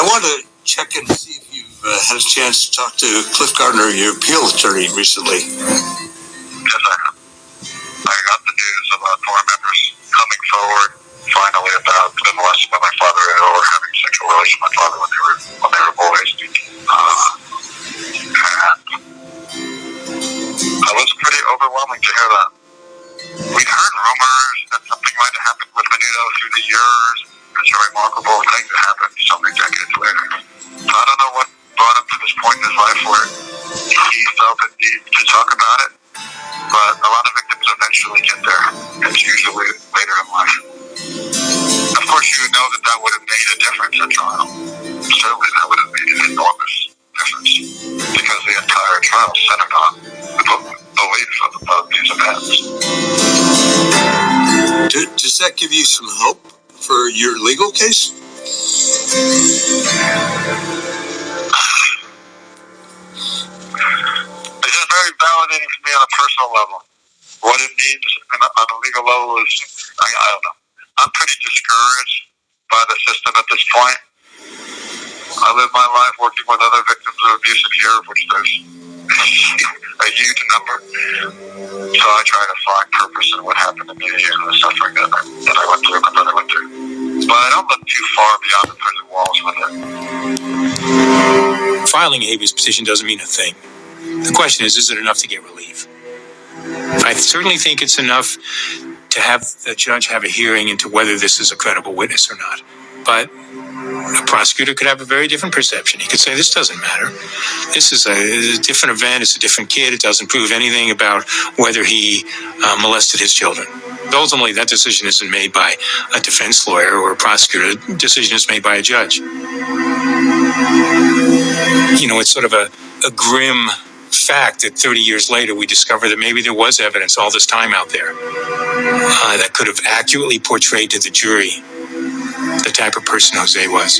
want to check in to see if you've had a chance to talk to Cliff Gardner, your appeal attorney, recently. Yes, I got the news about four members coming forward finally about the molesting of my father or having sexual relations with my father when they were boys. And it was pretty overwhelming to hear that. We'd heard rumors that something might have happened with Menudo through the years. It's a remarkable thing that happened so many decades later. So I don't know what brought him to this point in his life where he felt the need to talk about it, but a lot of victims eventually get there. It's usually later in life. Of course, you know that would have made a difference at trial. Certainly that would have made an enormous difference because the entire trial centered on the belief of these events. Does that give you some hope for your legal case? It's just very validating for me on a personal level. What it means on a legal level is, I don't know. I'm pretty discouraged by the system at this point. I live my life working with other victims of abuse and care, of which there's a huge number. So I try to find purpose in what happened to me and the suffering that I went through, my brother went through. But I don't look too far beyond the prison walls with it. Filing a habeas petition doesn't mean a thing. The question is it enough to get relief? I certainly think it's enough to have the judge have a hearing into whether this is a credible witness or not. But a prosecutor could have a very different perception. He could say, this doesn't matter. This is a different event. It's a different kid. It doesn't prove anything about whether he molested his children. Ultimately, that decision isn't made by a defense lawyer or a prosecutor. The decision is made by a judge. You know, it's sort of a grim fact that 30 years later we discover that maybe there was evidence all this time out there that could have accurately portrayed to the jury the type of person Jose was.